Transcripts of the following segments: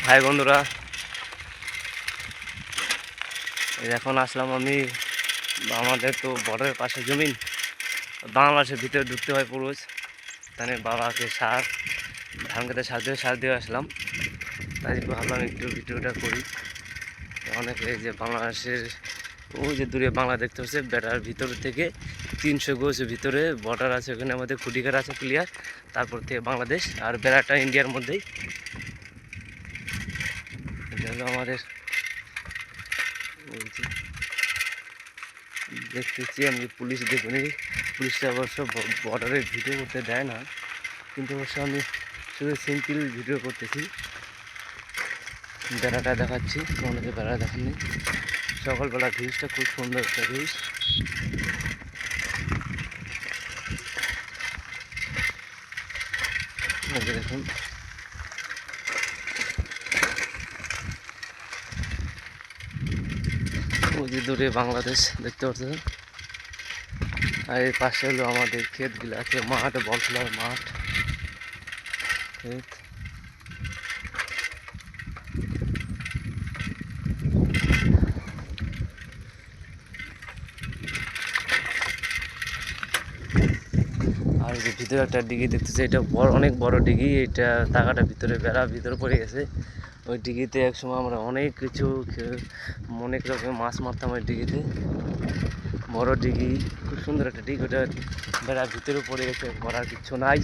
High বন্ধুরা, এখন আসলাম আমি। আমাদের তো বর্ডারের পাশে জমিন, বাংলাদেশের ভিতরে ঢুকতে হয় পুরুষ। তাই বাবাকে ধান খেতে সার দিয়ে আসলাম। তাই ভাবলাম একটু ভিডিওটা করি। অনেক এই যে বাংলাদেশের ওই যে দূরে বাংলা দেখতে হচ্ছে, বেড়ার ভিতর থেকে 300 গজ ভিতরে বর্ডার আছে, ওখানে আমাদের খুঁটিঘাট আছে ক্লিয়ার। তারপর থেকে বাংলাদেশ, আর বেড়াটা ইন্ডিয়ার মধ্যেই। এটা হলো আমাদের দেখতেছি আমি। পুলিশ দেখুনি, পুলিশটা অবশ্য বর্ডারে ভিডিও করতে দেয় না, কিন্তু অবশ্য আমি শুধু সিম্পল ভিডিও করতেছি। বেড়াটা দেখাচ্ছি, অনেকে বেড়া দেখাননি। সকালবেলা ভিউজটা খুব সুন্দর একটা ভিউজ। দেখুন, ওই যে দূরে বাংলাদেশ দেখতে পাচ্ছেন। আর এর পাশে হলো আমাদের ক্ষেতগুলো আছে, মাঠ, বল খেলার মাঠ, ক্ষেত। আর যে ভিতরে একটা ডিগি দেখতেছে, এটা অনেক বড় ডিগি। এটা টাকাটা ভিতরে বেড়া ভিতরে পড়ে গেছে। ওই ডিগিতে একসময় আমরা অনেক কিছু অনেক রকম মাছ মারতাম ওই ডিগিতে। বড় ডিগি, খুব সুন্দর একটা ডিগি। ওটা বেড়ার ভিতরে পড়ে গেছে, করার কিচ্ছু নাই।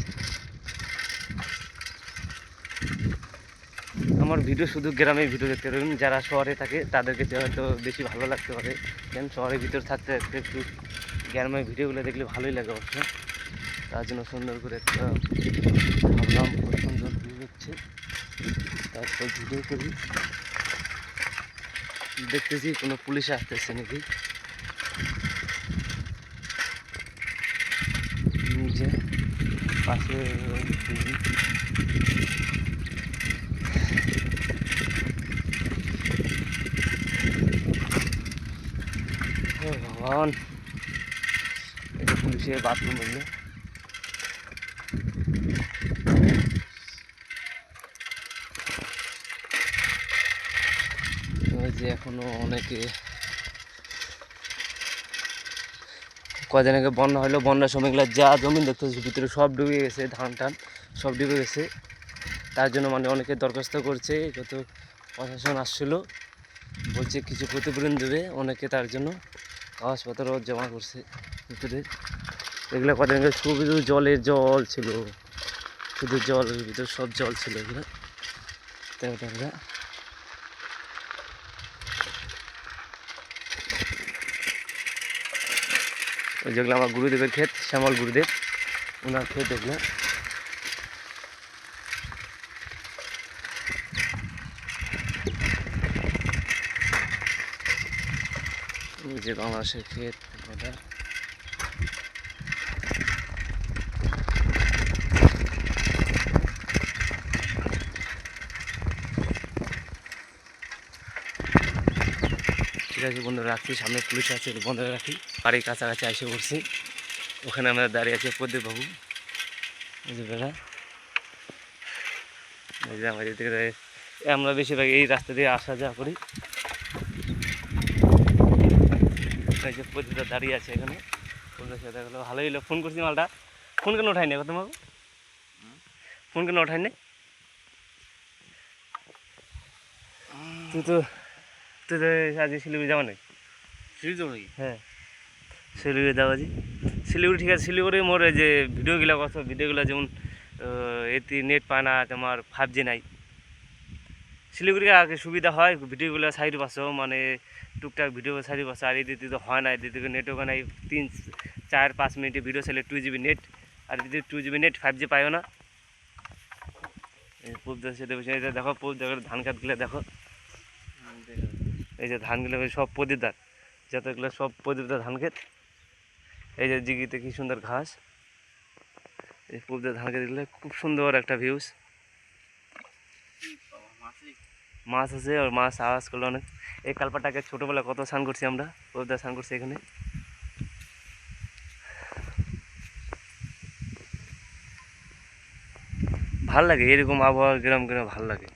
আমার ভিডিও শুধু গ্রামের ভিডিও দেখতে পারেন। যারা শহরে থাকে তাদেরকে হয়তো বেশি ভালো লাগতে পারে, কেন শহরের ভিতরে থাকতে থাকতে একটু গ্রামের ভিডিওগুলো দেখলে ভালোই লাগে অবশ্য। তার জন্য সুন্দর করে একটা ভাবলাম, খুব সুন্দর ভিউ হচ্ছে, তারপর ভিডিও করি। দেখতেছি কোনো পুলিশ আসতেছে নাকি নিচে পাশে। ভগবান, এটা পুলিশের বাথরুম বললো। যে এখনো অনেকে, কদিন আগে বন্যা হলো, বন্যার সময়গুলো যা জমিন দেখতে হচ্ছে ভিতরে সব ডুবে গেছে, ধান টান সব ডুবে গেছে। তার জন্য অনেকে দরখাস্ত করছে, কত প্রশাসন আসছিলো, বলছে কিছু ক্ষতিপূরণ দেবে অনেকে, তার জন্য কাগজপত্র জমা করছে ভিতরে। এগুলো কদিন আগে শুধু জল ছিল, শুধু জলের ভিতরে সব জল ছিল এগুলো। ওই যেগুলো আমার গুরুদেবের ক্ষেত, শ্যামল গুরুদেব, ওনার ক্ষেত এগুলো। যে বাংলাদেশের ক্ষেত ওটা। ঠিক আছে বন্ধুরা, রাখছি। সামনে পুলিশ আছে, বন্ধ রাখি। বাড়ির কাছাকাছি এসে পড়ছি, ওখানে আমরা দাঁড়িয়ে আছি প্রদীপ বাবু। এই যে বেড়া, এই যে আমাদের দিকে আমরা বেশিরভাগ এই রাস্তা দিয়ে আসা যাওয়া করি। এই যে প্রদীপটা দাঁড়িয়ে আছে এখানে, ফোনের সাথে দেখা গেলো। ভালোই হলো, ফোন করছি মালটা। ফোন কেন ওঠাই না কত বাবু? ফোন কেন ওঠাই না? তুই তো আজ শিলিগুড়ি যাওয়া নেই? শিলিগুড়ি? হ্যাঁ, শিলিগুড়ি যাওয়া জি। শিলিগুড়ি ঠিক আছে। শিলিগুড়ি মোর এই যে ভিডিওগুলো যেমন এতে নেট পায় না, তোমার 5G নাই। শিলিগুড়ি আগে সুবিধা হয়, ভিডিওগুলো সাইড পাচ্ছ, মানে টুকটাক ভিডিও সাইড পাচ্ছ। আর এদিকে তো হয় না, এদিকে নেটওয়ার্ক নাই। 3-4-5 মিনিটে ভিডিও চাইলে 2GB নেট, আর এদিকে 2GB নেট 5G পাইও না। এই পুব দেশে দেখো, পুব দেখো ধান খাতগুলো দেখো। এই যে ধানগুলো সব প্রদীপদার, যতগুলো সব প্রদীপদার ধান ক্ষেত। এই যে জিগিতে কি সুন্দর ঘাস, এই পুবদের ধান ক্ষেত দিলে খুব সুন্দর একটা ভিউজ। মাছ আছে, আর মাছ আওয়াজ করলো অনেক। এই কালপাটাকে ছোটোবেলা কত স্নান করছি আমরা, পুবদার স্নান করছি এখানে। ভাল লাগে এরকম আবহাওয়া, গ্রাম গ্রাম ভাল লাগে।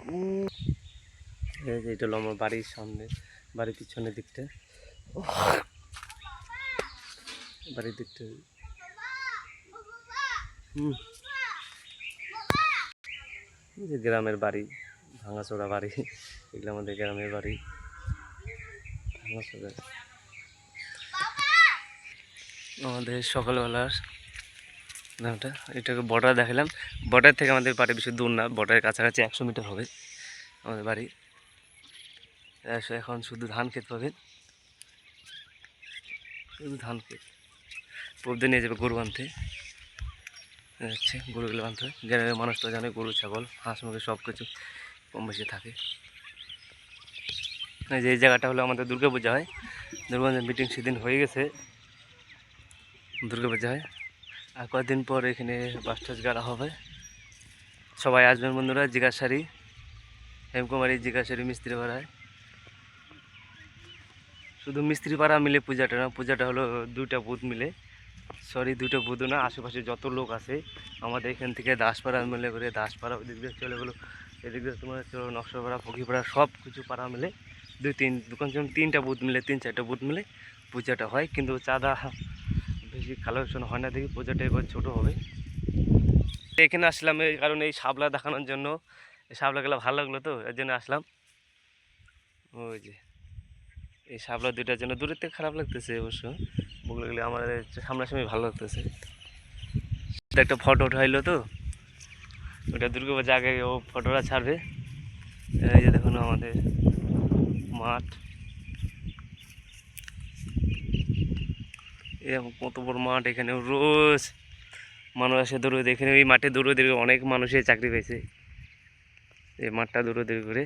এই যে এটা হলো আমার বাড়ির সামনে, বাড়ির পিছনের দিকটা, বাড়ির দিকটা। এই যে গ্রামের বাড়ি, ভাঙাচোরা বাড়ি, এগুলো আমাদের গ্রামের বাড়ি ভাঙাচোরা। আমাদের সকালবেলার নামটা এটাকে বর্ডার দেখালাম। বর্ডার থেকে আমাদের বাড়ি বেশি দূর না, বর্ডারের কাছাকাছি 100 মিটার হবে আমাদের বাড়ি। এখন শুধু ধান ক্ষেত পাবেন, শুধু ধান ক্ষেত। পরদিন নিয়ে যাবে গরু বাঁধতে, যাচ্ছে গরুগুলো বাঁধতে। গ্রামের মানুষ তো জানে গরু ছাগল হাঁস মুরগি সব কিছু কম বেশি থাকে। যে এই জায়গাটা হলো আমাদের দুর্গাপূজা হয়, দুর্গাপূজার মিটিং সেদিন হয়ে গেছে, দুর্গাপূজা হয়। আর কয়েকদিন পর এখানে বাস টাস গাড়া হবে। সবাই আসবেন বন্ধুরা। জিজ্ঞাসারি হেমকুমারী জিজ্ঞাসারি মিস্ত্রি পাড়ায়, শুধু মিস্ত্রি পাড়া মিলে পূজাটা না, পূজাটা হলো 2টা বুথ মিলে, সরি 2টা বুথ না, আশেপাশে যত লোক আছে আমাদের এখান থেকে দাসপাড়া মিলে করে, দাসপাড়া ওদিক দিয়ে চলে গেলো, এদিক দিয়ে তোমার চলো নকশাপাড়া ফকিপাড়া সব কিছু পাড়া মিলে 3টা বুথ মিলে 3-4টা বুথ মিলে পূজাটা হয়। কিন্তু চাঁদা বেশি কালেকশন হয় না দেখি, পূজাটা এবার ছোটো হবে। এখানে আসলাম এই কারণে, এই শাপলা দেখানোর জন্য। এই শাপলাগুলো ভালো লাগলো তো এর জন্য আসলাম। ওই যে এই শাপলা দুইটার জন্য দূরের থেকে খারাপ লাগতেছে অবশ্য, বগুলো আমার সামনাসামনি ভালো লাগতেছে। একটা ফটো উঠাইলো তো, ওটা দুর্গাপূজা আগে ও ফটোটা ছাড়বে। এই যে দেখুন আমাদের মাঠ, এরকম কত বড় মাঠ, এখানে রোজ মানুষ আসে দৌড়ে। এখানে এই মাঠে দৌড়ে অনেক মানুষের চাকরি পেয়েছে, এই মাঠটা দৌড়ে করে।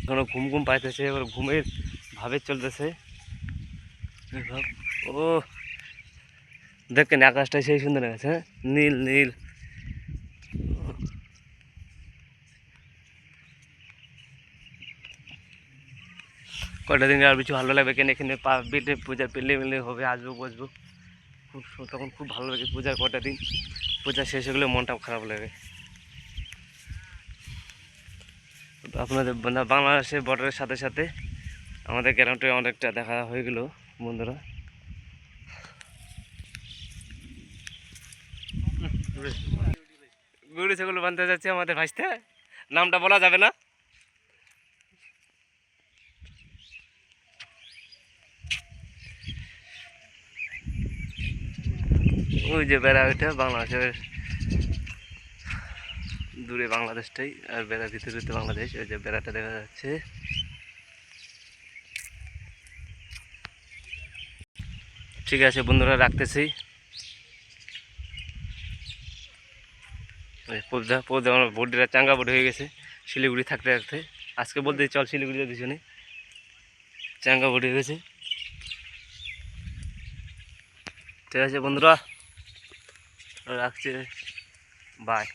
এখনো ঘুম ঘুম পাইতেছে, এবার ঘুমের ভাবে চলতেছে। ও দেখেন আকাশটা সেই সুন্দর আছে, হ্যাঁ নীল নীল। কয়টা দিন আর বেশি ভালো লাগবে, কেন এখানে বেটে পূজার পেলে মেলে হবে, আসবো বসবো খুব, তখন খুব ভালো লাগে। পূজার কটা দিন, পূজা শেষ হলে মনটা খারাপ লাগে। আপনাদের বাংলাদেশের বর্ডারের সাথে সাথে আমাদের গ্রামটা অনেকটা দেখা হয়ে গেল বন্ধুরা। গরু ছাগল বাঁধতে যাচ্ছে আমাদের ভাইস্তে, নামটা বলা যাবে না। ওই যে বেড়া, ওইটা বাংলাদেশের দূরে বাংলাদেশটাই, আর বেড়ার ভিতরে তো বাংলাদেশ। ওই যে বেড়াটা দেখা যাচ্ছে। ঠিক আছে বন্ধুরা, রাখতেছি। পৌঁছা আমার বডিটা চাঙ্গা বডি হয়ে গেছে শিলিগুড়ি থাকতে থাকতে। আজকে বলতে চল শিলিগুড়ি দিছনে, চাঙ্গা বডি হয়ে গেছে। ঠিক আছে বন্ধুরা, রাখছি, বাই।